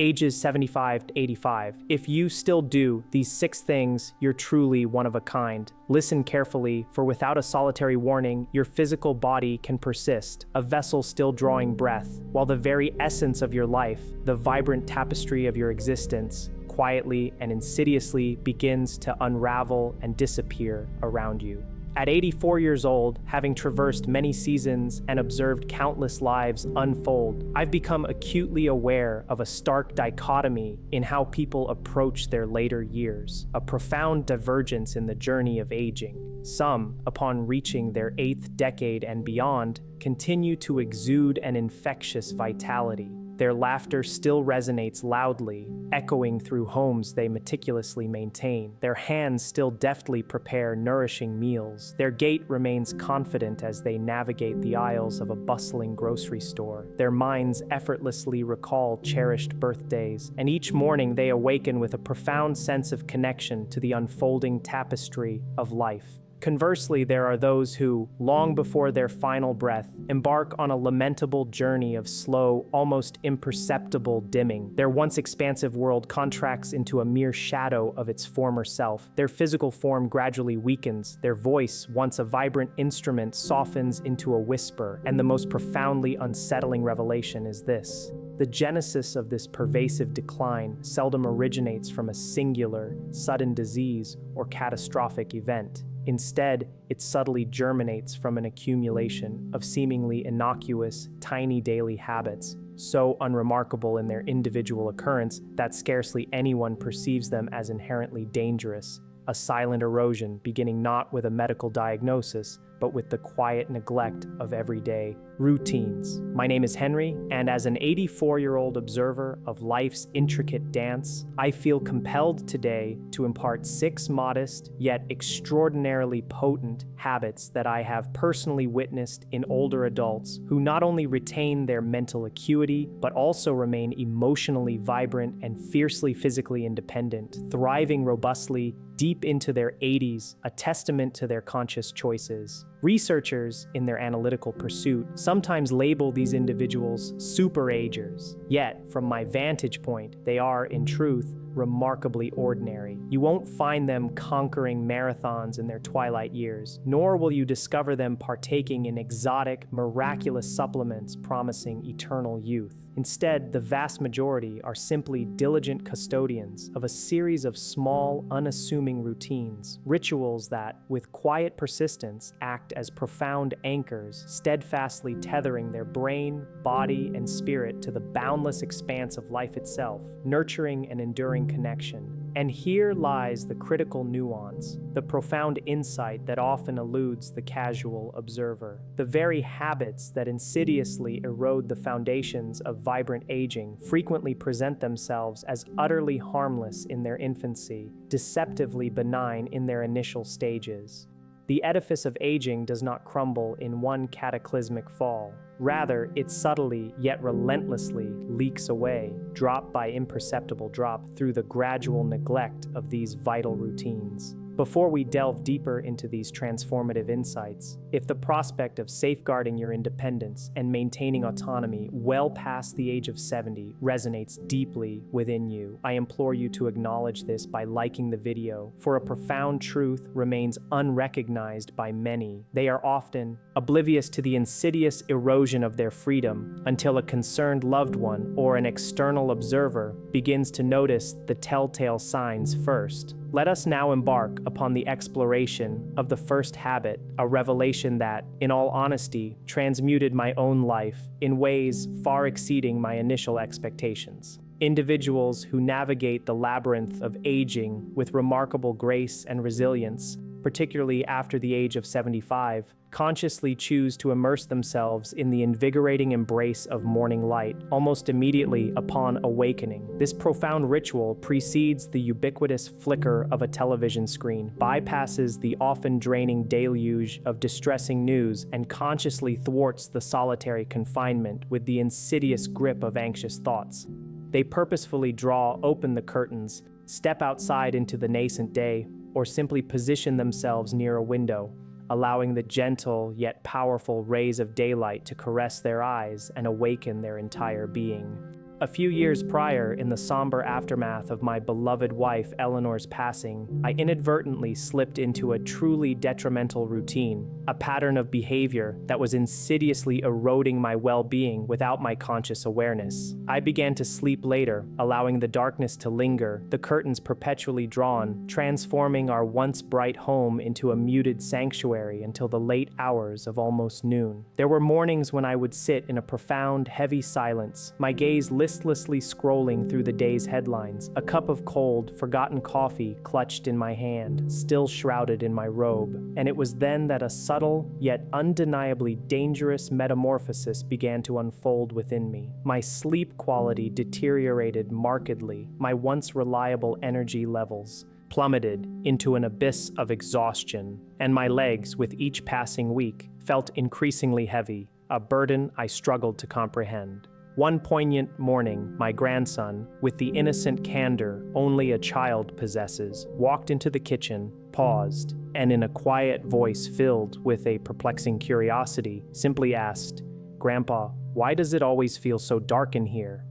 Ages 75 to 85. If you still do these 6 things, you're truly one of a kind. Listen carefully, for without a solitary warning, your physical body can persist, a vessel still drawing breath, while the very essence of your life, the vibrant tapestry of your existence, quietly and insidiously begins to unravel and disappear around you. At 84 years old, having traversed many seasons and observed countless lives unfold, I've become acutely aware of a stark dichotomy in how people approach their later years, a profound divergence in the journey of aging. Some, upon reaching their 8th decade and beyond, continue to exude an infectious vitality. Their laughter still resonates loudly, echoing through homes they meticulously maintain. Their hands still deftly prepare nourishing meals. Their gait remains confident as they navigate the aisles of a bustling grocery store. Their minds effortlessly recall cherished birthdays, and each morning they awaken with a profound sense of connection to the unfolding tapestry of life. Conversely, there are those who, long before their final breath, embark on a lamentable journey of slow, almost imperceptible dimming. Their once expansive world contracts into a mere shadow of its former self. Their physical form gradually weakens. Their voice, once a vibrant instrument, softens into a whisper. And the most profoundly unsettling revelation is this: the genesis of this pervasive decline seldom originates from a singular, sudden disease or catastrophic event. Instead, it subtly germinates from an accumulation of seemingly innocuous, tiny daily habits, so unremarkable in their individual occurrence that scarcely anyone perceives them as inherently dangerous. A silent erosion beginning not with a medical diagnosis, but with the quiet neglect of everyday routines. My name is Henry, and as an 84-year-old observer of life's intricate dance, I feel compelled today to impart 6 modest, yet extraordinarily potent habits that I have personally witnessed in older adults who not only retain their mental acuity, but also remain emotionally vibrant and fiercely physically independent, thriving robustly deep into their 80s, a testament to their conscious choices. Researchers, in their analytical pursuit, sometimes label these individuals superagers. Yet, from my vantage point, they are, in truth, remarkably ordinary. You won't find them conquering marathons in their twilight years, nor will you discover them partaking in exotic, miraculous supplements promising eternal youth. Instead, the vast majority are simply diligent custodians of a series of small, unassuming routines, rituals that, with quiet persistence, act as profound anchors, steadfastly tethering their brain, body, and spirit to the boundless expanse of life itself, nurturing an enduring connection. And here lies the critical nuance, the profound insight that often eludes the casual observer. The very habits that insidiously erode the foundations of vibrant aging frequently present themselves as utterly harmless in their infancy, deceptively benign in their initial stages. The edifice of aging does not crumble in one cataclysmic fall. Rather, it subtly yet relentlessly leaks away, drop by imperceptible drop, through the gradual neglect of these vital routines. Before we delve deeper into these transformative insights, if the prospect of safeguarding your independence and maintaining autonomy well past the age of 70 resonates deeply within you, I implore you to acknowledge this by liking the video, for a profound truth remains unrecognized by many. They are often oblivious to the insidious erosion of their freedom until a concerned loved one or an external observer begins to notice the telltale signs first. Let us now embark upon the exploration of the first habit, a revelation that, in all honesty, transmuted my own life in ways far exceeding my initial expectations. Individuals who navigate the labyrinth of aging with remarkable grace and resilience, particularly after the age of 75, consciously choose to immerse themselves in the invigorating embrace of morning light almost immediately upon awakening. This profound ritual precedes the ubiquitous flicker of a television screen, bypasses the often draining deluge of distressing news, and consciously thwarts the solitary confinement with the insidious grip of anxious thoughts. They purposefully draw open the curtains, step outside into the nascent day, or simply position themselves near a window, allowing the gentle yet powerful rays of daylight to caress their eyes and awaken their entire being. A few years prior, in the somber aftermath of my beloved wife Eleanor's passing, I inadvertently slipped into a truly detrimental routine, a pattern of behavior that was insidiously eroding my well-being without my conscious awareness. I began to sleep later, allowing the darkness to linger, the curtains perpetually drawn, transforming our once bright home into a muted sanctuary until the late hours of almost noon. There were mornings when I would sit in a profound, heavy silence, my gaze listlessly scrolling through the day's headlines, a cup of cold, forgotten coffee clutched in my hand, still shrouded in my robe. And it was then that a subtle, yet undeniably dangerous metamorphosis began to unfold within me. My sleep quality deteriorated markedly, my once reliable energy levels plummeted into an abyss of exhaustion, and my legs, with each passing week, felt increasingly heavy, a burden I struggled to comprehend. One poignant morning, my grandson, with the innocent candor only a child possesses, walked into the kitchen, paused, and in a quiet voice filled with a perplexing curiosity, simply asked, "Grandpa, why does it always feel so dark in here?"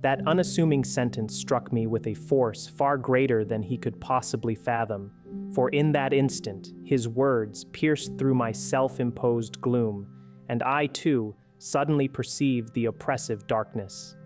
That unassuming sentence struck me with a force far greater than he could possibly fathom, for in that instant, his words pierced through my self-imposed gloom, and I, too, suddenly perceived the oppressive darkness.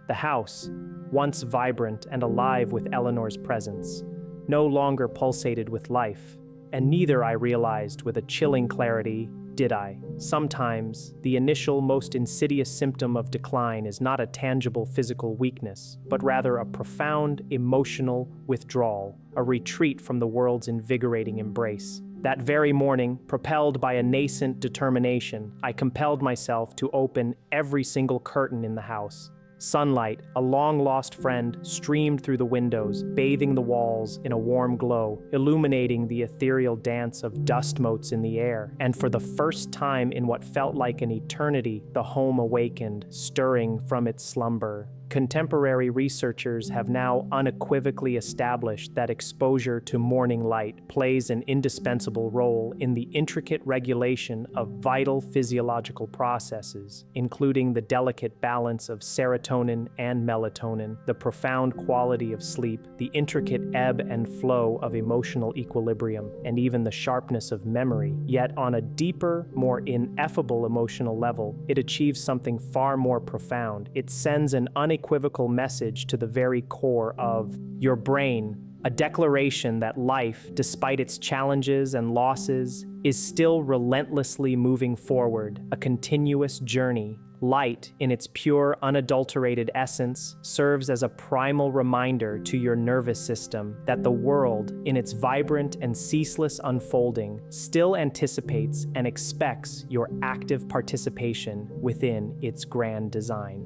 The house, once vibrant and alive with Eleanor's presence, no longer pulsated with life, and neither, I realized with a chilling clarity, did I. Sometimes, the initial, most insidious symptom of decline is not a tangible physical weakness, but rather a profound emotional withdrawal, a retreat from the world's invigorating embrace. That very morning, propelled by a nascent determination, I compelled myself to open every single curtain in the house. Sunlight, a long-lost friend, streamed through the windows, bathing the walls in a warm glow, illuminating the ethereal dance of dust motes in the air. And for the first time in what felt like an eternity, the home awakened, stirring from its slumber. Contemporary researchers have now unequivocally established that exposure to morning light plays an indispensable role in the intricate regulation of vital physiological processes, including the delicate balance of serotonin and melatonin, the profound quality of sleep, the intricate ebb and flow of emotional equilibrium, and even the sharpness of memory. Yet on a deeper, more ineffable emotional level, it achieves something far more profound. It sends an unequivocal message to the very core of your brain, a declaration that life, despite its challenges and losses, is still relentlessly moving forward, a continuous journey. Light, in its pure, unadulterated essence, serves as a primal reminder to your nervous system that the world, in its vibrant and ceaseless unfolding, still anticipates and expects your active participation within its grand design.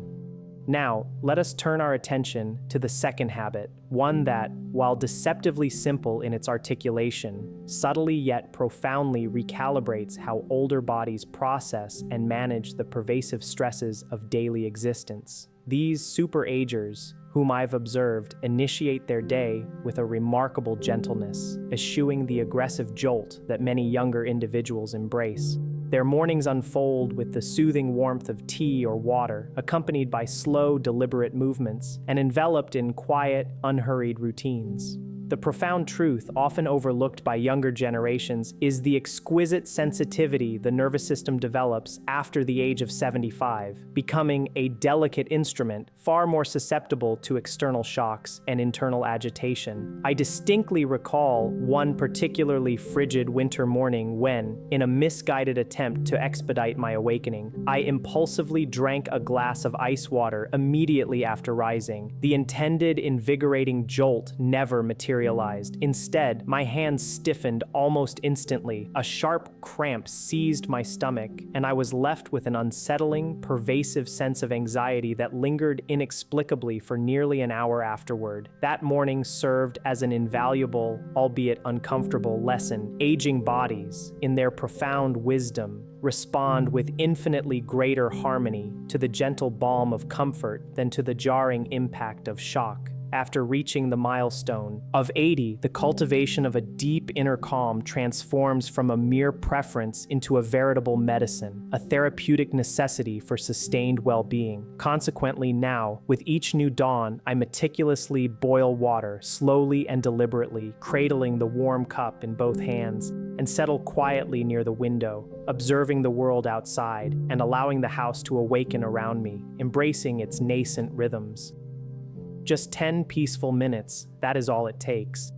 Now, let us turn our attention to the second habit, one that, while deceptively simple in its articulation, subtly yet profoundly recalibrates how older bodies process and manage the pervasive stresses of daily existence. These superagers, whom I've observed, initiate their day with a remarkable gentleness, eschewing the aggressive jolt that many younger individuals embrace. Their mornings unfold with the soothing warmth of tea or water, accompanied by slow, deliberate movements, and enveloped in quiet, unhurried routines. The profound truth, often overlooked by younger generations, is the exquisite sensitivity the nervous system develops after the age of 75, becoming a delicate instrument far more susceptible to external shocks and internal agitation. I distinctly recall one particularly frigid winter morning when, in a misguided attempt to expedite my awakening, I impulsively drank a glass of ice water immediately after rising. The intended invigorating jolt never materialized. Instead, my hands stiffened almost instantly. A sharp cramp seized my stomach, and I was left with an unsettling, pervasive sense of anxiety that lingered inexplicably for nearly an hour afterward. That morning served as an invaluable, albeit uncomfortable, lesson. Aging bodies, in their profound wisdom, respond with infinitely greater harmony to the gentle balm of comfort than to the jarring impact of shock. after reaching the milestone of 80, the cultivation of a deep inner calm transforms from a mere preference into a veritable medicine, a therapeutic necessity for sustained well-being. Consequently, now, with each new dawn, I meticulously boil water, slowly and deliberately, cradling the warm cup in both hands, and settle quietly near the window, observing the world outside and allowing the house to awaken around me, embracing its nascent rhythms. Just 10 peaceful minutes, that is all it takes.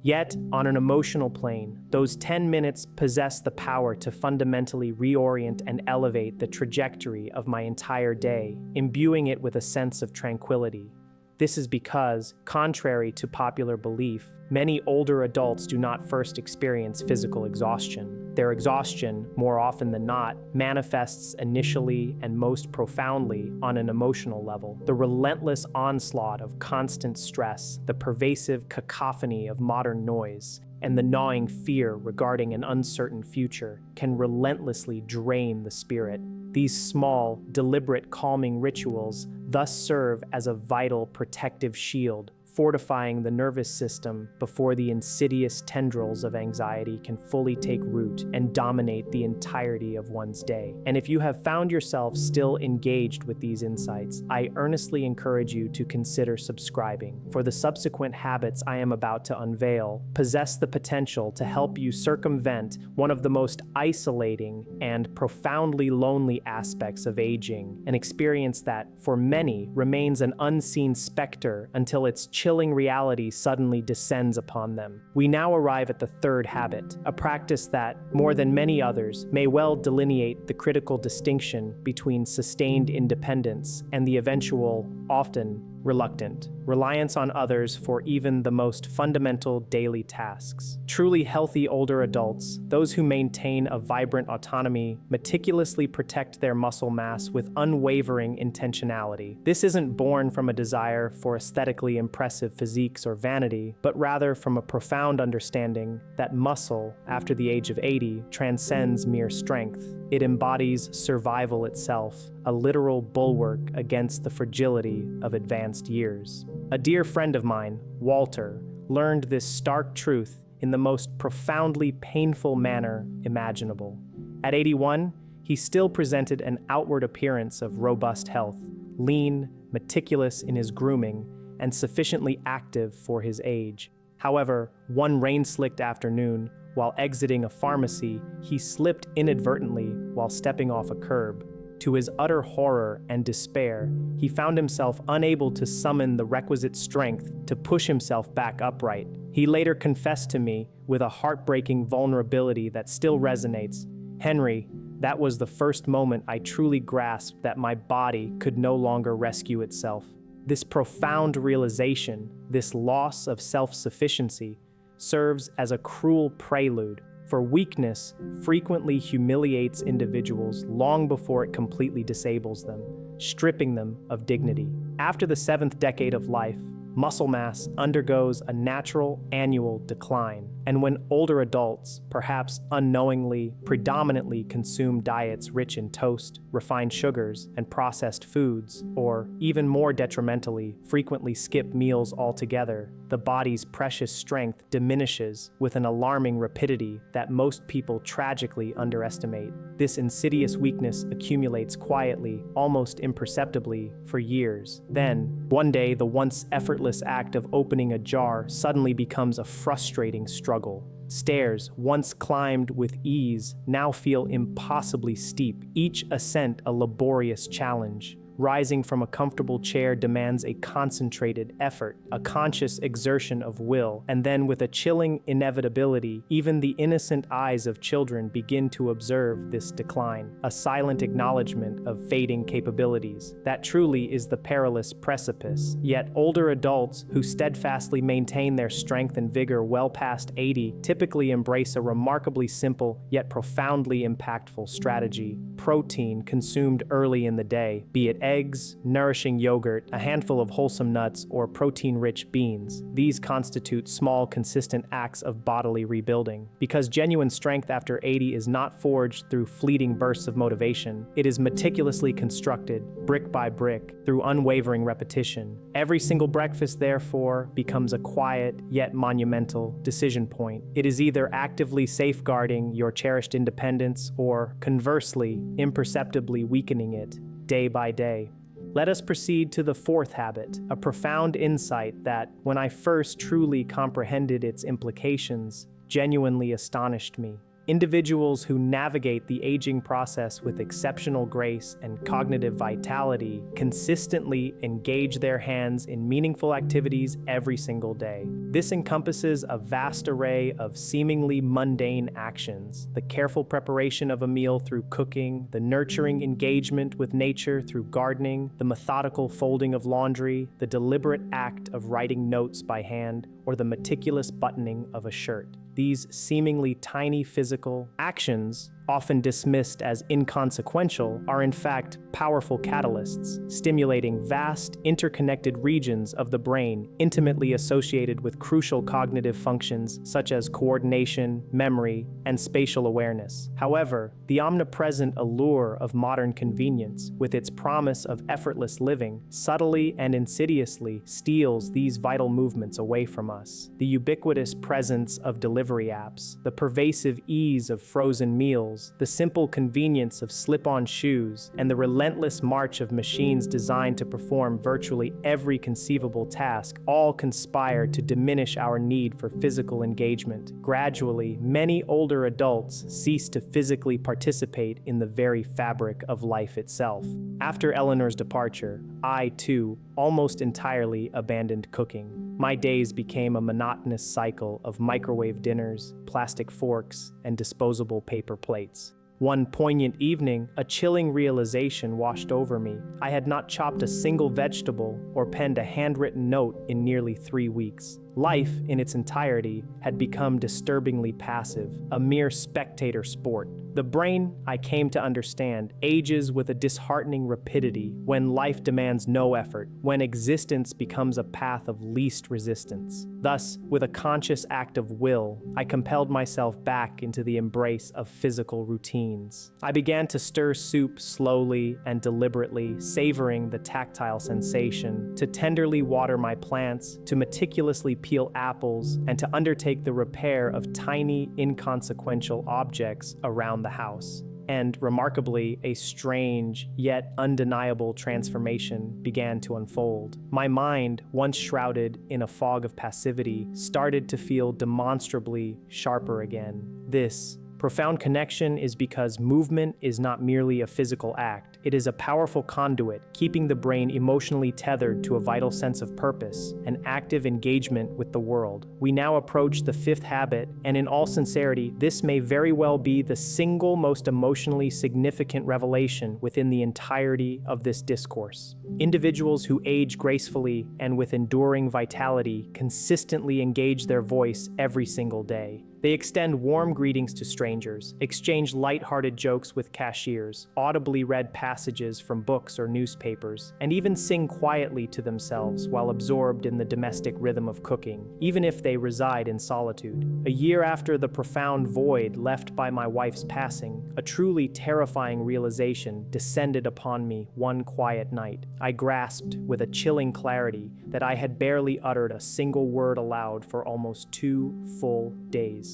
Yet, on an emotional plane, those 10 minutes possess the power to fundamentally reorient and elevate the trajectory of my entire day, imbuing it with a sense of tranquility. This is because, contrary to popular belief, many older adults do not first experience physical exhaustion. Their exhaustion, more often than not, manifests initially and most profoundly on an emotional level. The relentless onslaught of constant stress, the pervasive cacophony of modern noise, and the gnawing fear regarding an uncertain future can relentlessly drain the spirit. These small, deliberate calming rituals thus serve as a vital protective shield, fortifying the nervous system before the insidious tendrils of anxiety can fully take root and dominate the entirety of one's day. And if you have found yourself still engaged with these insights, I earnestly encourage you to consider subscribing, for the subsequent habits I am about to unveil possess the potential to help you circumvent one of the most isolating and profoundly lonely aspects of aging, an experience that, for many, remains an unseen specter until its chilling reality suddenly descends upon them. We now arrive at the third habit, a practice that, more than many others, may well delineate the critical distinction between sustained independence and the eventual, often reluctant, reliance on others for even the most fundamental daily tasks. Truly healthy older adults, those who maintain a vibrant autonomy, meticulously protect their muscle mass with unwavering intentionality. This isn't born from a desire for aesthetically impressive physiques or vanity, but rather from a profound understanding that muscle, after the age of 80, transcends mere strength. It embodies survival itself, a literal bulwark against the fragility of advanced years. A dear friend of mine, Walter, learned this stark truth in the most profoundly painful manner imaginable. At 81, he still presented an outward appearance of robust health, lean, meticulous in his grooming, and sufficiently active for his age. However, one rain-slicked afternoon, while exiting a pharmacy, he slipped inadvertently while stepping off a curb. To his utter horror and despair, he found himself unable to summon the requisite strength to push himself back upright. He later confessed to me, with a heartbreaking vulnerability that still resonates, "Henry, that was the first moment I truly grasped that my body could no longer rescue itself." This profound realization, this loss of self-sufficiency, serves as a cruel prelude, for weakness frequently humiliates individuals long before it completely disables them, stripping them of dignity. After the 7th decade of life, muscle mass undergoes a natural annual decline, and when older adults, perhaps unknowingly, predominantly consume diets rich in toast, refined sugars, and processed foods, or, even more detrimentally, frequently skip meals altogether, the body's precious strength diminishes with an alarming rapidity that most people tragically underestimate. This insidious weakness accumulates quietly, almost imperceptibly, for years. Then, one day, the once effortless act of opening a jar suddenly becomes a frustrating struggle. Stairs, once climbed with ease, now feel impossibly steep, each ascent a laborious challenge. Rising from a comfortable chair demands a concentrated effort, a conscious exertion of will, and then with a chilling inevitability, even the innocent eyes of children begin to observe this decline, a silent acknowledgement of fading capabilities. That truly is the perilous precipice. Yet older adults who steadfastly maintain their strength and vigor well past 80 typically embrace a remarkably simple yet profoundly impactful strategy. Protein consumed early in the day, be it eggs, eggs, nourishing yogurt, a handful of wholesome nuts, or protein-rich beans. These constitute small, consistent acts of bodily rebuilding. Because genuine strength after 80 is not forged through fleeting bursts of motivation, it is meticulously constructed, brick by brick, through unwavering repetition. Every single breakfast, therefore, becomes a quiet, yet monumental, decision point. It is either actively safeguarding your cherished independence or, conversely, imperceptibly weakening it, day by day. Let us proceed to the fourth habit, a profound insight that, when I first truly comprehended its implications, genuinely astonished me. Individuals who navigate the aging process with exceptional grace and cognitive vitality consistently engage their hands in meaningful activities every single day. This encompasses a vast array of seemingly mundane actions: the careful preparation of a meal through cooking, the nurturing engagement with nature through gardening, the methodical folding of laundry, the deliberate act of writing notes by hand, or the meticulous buttoning of a shirt. These seemingly tiny physical actions, often dismissed as inconsequential, are in fact powerful catalysts, stimulating vast, interconnected regions of the brain intimately associated with crucial cognitive functions such as coordination, memory, and spatial awareness. However, the omnipresent allure of modern convenience, with its promise of effortless living, subtly and insidiously steals these vital movements away from us. The ubiquitous presence of delivery apps, the pervasive ease of frozen meals, the simple convenience of slip-on shoes, and the relentless march of machines designed to perform virtually every conceivable task all conspire to diminish our need for physical engagement. Gradually, many older adults cease to physically participate in the very fabric of life itself. After Eleanor's departure, I, too, almost entirely abandoned cooking. My days became a monotonous cycle of microwave dinners, plastic forks, and disposable paper plates. One poignant evening, a chilling realization washed over me. I had not chopped a single vegetable or penned a handwritten note in nearly 3 weeks. Life, in its entirety, had become disturbingly passive, a mere spectator sport. The brain, I came to understand, ages with a disheartening rapidity when life demands no effort, when existence becomes a path of least resistance. Thus, with a conscious act of will, I compelled myself back into the embrace of physical routines. I began to stir soup slowly and deliberately, savoring the tactile sensation, to tenderly water my plants, to meticulously peel apples, and to undertake the repair of tiny, inconsequential objects around the house. And, remarkably, a strange, yet undeniable transformation began to unfold. My mind, once shrouded in a fog of passivity, started to feel demonstrably sharper again. This profound connection is because movement is not merely a physical act. It is a powerful conduit, keeping the brain emotionally tethered to a vital sense of purpose and active engagement with the world. We now approach the fifth habit, and in all sincerity, this may very well be the single most emotionally significant revelation within the entirety of this discourse. Individuals who age gracefully and with enduring vitality consistently engage their voice every single day. They extend warm greetings to strangers, exchange light-hearted jokes with cashiers, audibly read passages from books or newspapers, and even sing quietly to themselves while absorbed in the domestic rhythm of cooking, even if they reside in solitude. A year after the profound void left by my wife's passing, a truly terrifying realization descended upon me one quiet night. I grasped with a chilling clarity that I had barely uttered a single word aloud for almost 2 full days.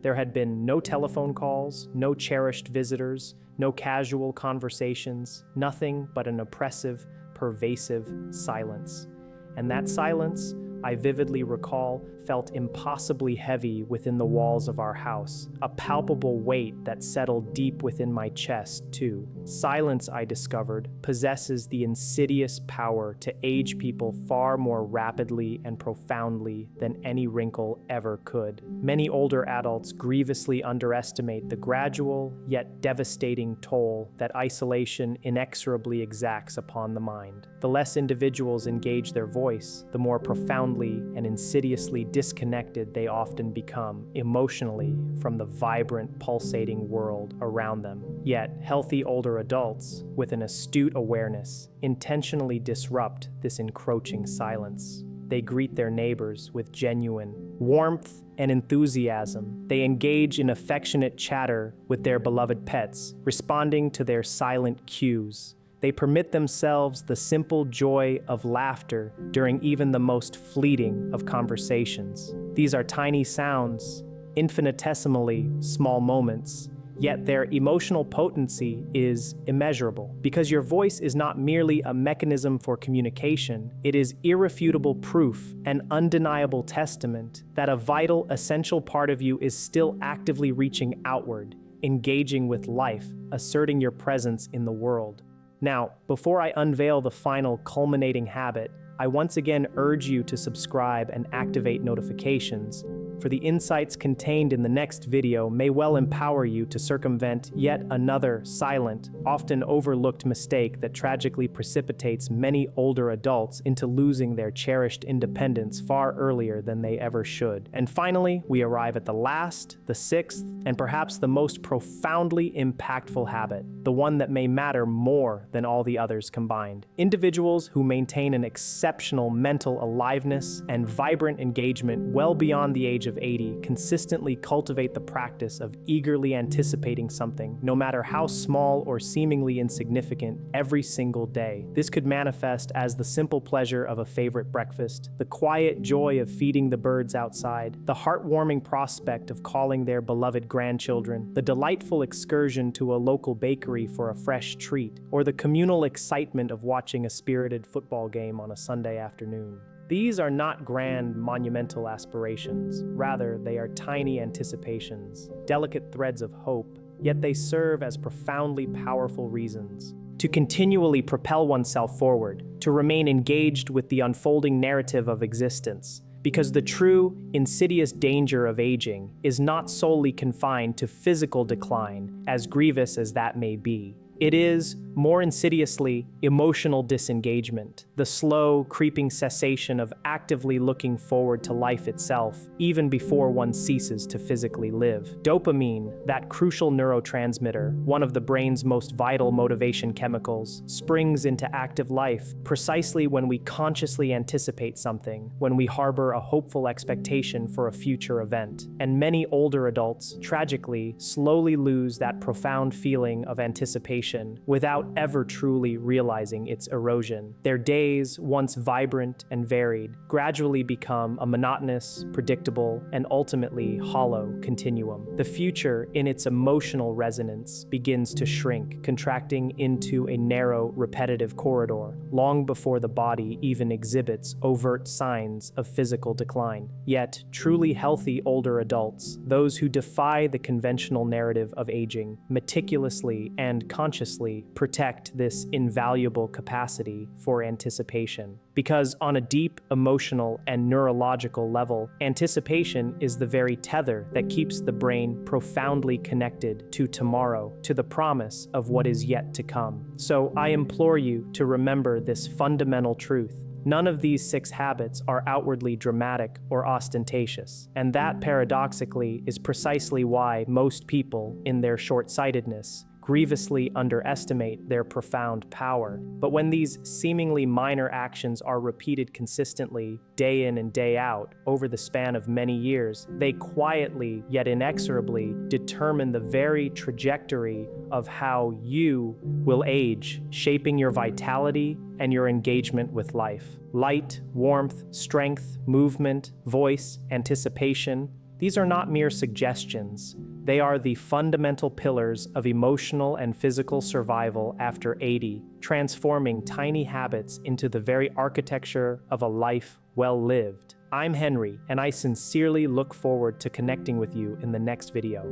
There had been no telephone calls, no cherished visitors, no casual conversations, nothing but an oppressive, pervasive silence. And that silence, I vividly recall, felt impossibly heavy within the walls of our house, a palpable weight that settled deep within my chest, too. Silence, I discovered, possesses the insidious power to age people far more rapidly and profoundly than any wrinkle ever could. Many older adults grievously underestimate the gradual yet devastating toll that isolation inexorably exacts upon the mind. The less individuals engage their voice, the more profoundly profoundly and insidiously disconnected they often become emotionally from the vibrant, pulsating world around them. Yet, healthy older adults, with an astute awareness, intentionally disrupt this encroaching silence. They greet their neighbors with genuine warmth and enthusiasm. They engage in affectionate chatter with their beloved pets, responding to their silent cues. They permit themselves the simple joy of laughter during even the most fleeting of conversations. These are tiny sounds, infinitesimally small moments, yet their emotional potency is immeasurable. Because your voice is not merely a mechanism for communication, it is irrefutable proof, an undeniable testament that a vital, essential part of you is still actively reaching outward, engaging with life, asserting your presence in the world. Now, before I unveil the final culminating habit, I once again urge you to subscribe and activate notifications, for the insights contained in the next video may well empower you to circumvent yet another silent, often overlooked mistake that tragically precipitates many older adults into losing their cherished independence far earlier than they ever should. And finally, we arrive at the last, the sixth, and perhaps the most profoundly impactful habit, the one that may matter more than all the others combined. Individuals who maintain an exceptional mental aliveness and vibrant engagement well beyond the age of 80 consistently cultivate the practice of eagerly anticipating something, no matter how small or seemingly insignificant, every single day. This could manifest as the simple pleasure of a favorite breakfast, the quiet joy of feeding the birds outside, the heartwarming prospect of calling their beloved grandchildren, the delightful excursion to a local bakery for a fresh treat, or the communal excitement of watching a spirited football game on a Sunday afternoon. These are not grand, monumental aspirations. Rather, they are tiny anticipations, delicate threads of hope, yet they serve as profoundly powerful reasons to continually propel oneself forward, to remain engaged with the unfolding narrative of existence. Because the true, insidious danger of aging is not solely confined to physical decline, as grievous as that may be. It is, more insidiously, emotional disengagement, the slow, creeping cessation of actively looking forward to life itself, even before one ceases to physically live. Dopamine, that crucial neurotransmitter, one of the brain's most vital motivation chemicals, springs into active life precisely when we consciously anticipate something, when we harbor a hopeful expectation for a future event. And many older adults, tragically, slowly lose that profound feeling of anticipation without ever truly realizing its erosion. Their days, once vibrant and varied, gradually become a monotonous, predictable, and ultimately hollow continuum. The future, in its emotional resonance, begins to shrink, contracting into a narrow, repetitive corridor, long before the body even exhibits overt signs of physical decline. Yet, truly healthy older adults, those who defy the conventional narrative of aging, meticulously and consciously protect this invaluable capacity for anticipation. Because on a deep emotional and neurological level, anticipation is the very tether that keeps the brain profoundly connected to tomorrow, to the promise of what is yet to come. So I implore you to remember this fundamental truth. None of these 6 habits are outwardly dramatic or ostentatious, and that paradoxically is precisely why most people, in their short-sightedness, grievously underestimate their profound power. But when these seemingly minor actions are repeated consistently, day in and day out, over the span of many years, they quietly yet inexorably determine the very trajectory of how you will age, shaping your vitality and your engagement with life. Light, warmth, strength, movement, voice, anticipation, these are not mere suggestions. They are the fundamental pillars of emotional and physical survival after 80, transforming tiny habits into the very architecture of a life well lived. I'm Henry, and I sincerely look forward to connecting with you in the next video.